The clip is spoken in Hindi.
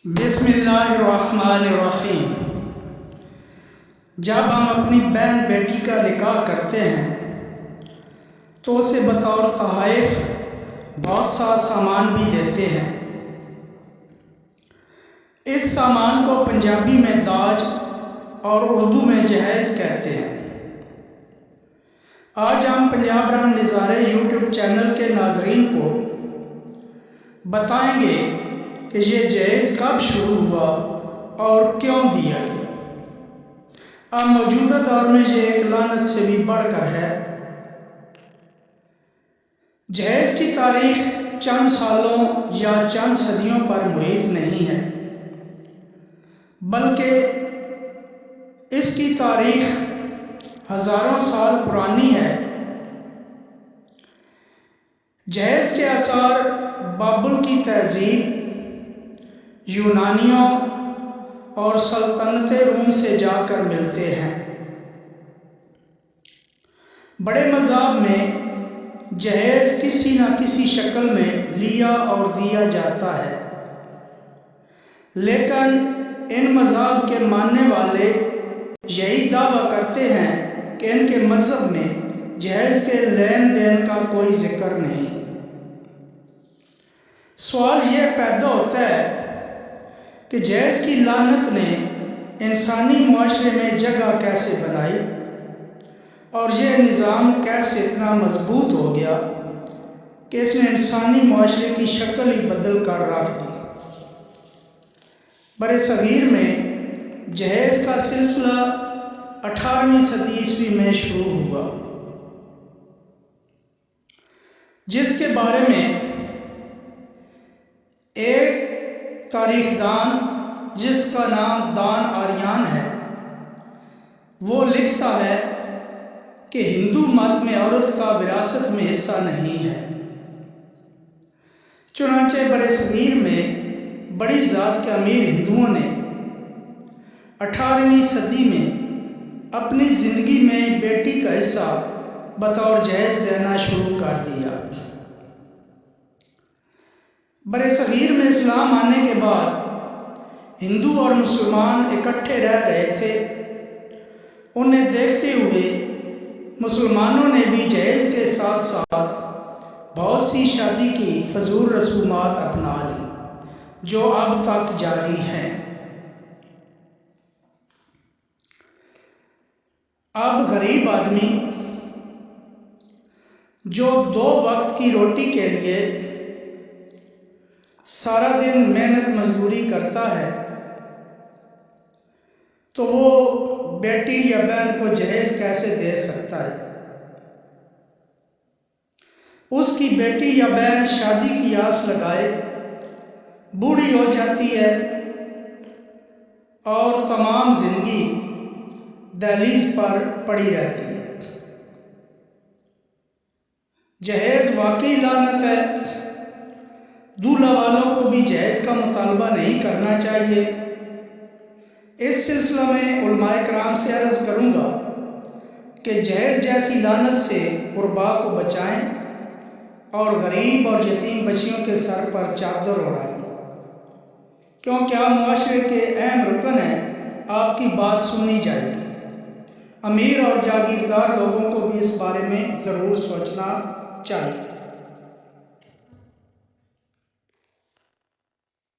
बिस्मिल्लाहिर्रहमानिर्रहीम। जब हम अपनी बहन बेटी का निकाह करते हैं तो उसे बतौर तोहफ़ बहुत सा सामान भी देते हैं। इस सामान को पंजाबी में दाज और उर्दू में जहेज़ कहते हैं। आज हम पंजाब रंग नज़ारे यूट्यूब चैनल के नाज़रीन को बताएंगे कि ये जहेज़ कब शुरू हुआ और क्यों दिया गया। अब मौजूदा दौर में ये एक लानत से भी बढ़कर है। जहेज़ की तारीख़ चंद सालों या चंद सदियों पर मुहित नहीं है, बल्कि इसकी तारीख़ हज़ारों साल पुरानी है। जहेज़ के आसार बाबुल की तहज़ीब, यूनानियों और सल्तनत रूम से जाकर मिलते हैं। बड़े मज़ाब में जहेज़ किसी न किसी शक्ल में लिया और दिया जाता है, लेकिन इन मज़ाब के मानने वाले यही दावा करते हैं कि इनके मज़हब में जहेज़ के लेन देन का कोई ज़िक्र नहीं। सवाल ये पैदा होता है कि जहेज़ की लानत ने इंसानी मुआशरे में जगह कैसे बनाई और ये निज़ाम कैसे इतना मजबूत हो गया कि इसने इंसानी मुआशरे की शक्ल ही बदल कर रख दी। बरसगीर में जहेज़ का सिलसिला 18वीं सदी ईस्वी में शुरू हुआ, जिसके बारे में एक तारीखदान जिसका नाम दान आर्यन है, वो लिखता है कि हिंदू मत में औरत का विरासत में हिस्सा नहीं है। चुनांचे बरसगीर में बड़ी ज़ात के अमीर हिंदुओं ने 18वीं सदी में अपनी ज़िंदगी में बेटी का हिस्सा बतौर जहेज़ देना शुरू कर दिया। बरसगीर में इस्लाम आने के बाद हिंदू और मुसलमान इकट्ठे रह रहे थे। उन्हें देखते हुए मुसलमानों ने भी जहेज़ के साथ साथ बहुत सी शादी की फजूल रसूमात अपना ली, जो अब तक जारी हैं। अब गरीब आदमी जो 2 वक्त की रोटी के लिए सारा दिन मेहनत मजदूरी करता है, तो वो बेटी या बहन को जहेज़ कैसे दे सकता है। उसकी बेटी या बहन शादी की आस लगाए बूढ़ी हो जाती है और तमाम जिंदगी दहलीज पर पड़ी रहती है। जहेज़ वाकई लानत है। दूल्हा वालों को भी जहेज़ का मुतालबा नहीं करना चाहिए। इस सिलसिले में उलमाए कराम से अर्ज़ करूँगा कि जहेज़ जैसी लानत से ग़ुरबा को बचाएं और गरीब और यतीम बच्चियों के सर पर चादर ओढ़ाएं, क्योंकि आप मुआशरे के अहम रुकन हैं। आपकी बात सुनी जाएगी। अमीर और जागीरदार लोगों को भी इस बारे में ज़रूर सोचना चाहिए।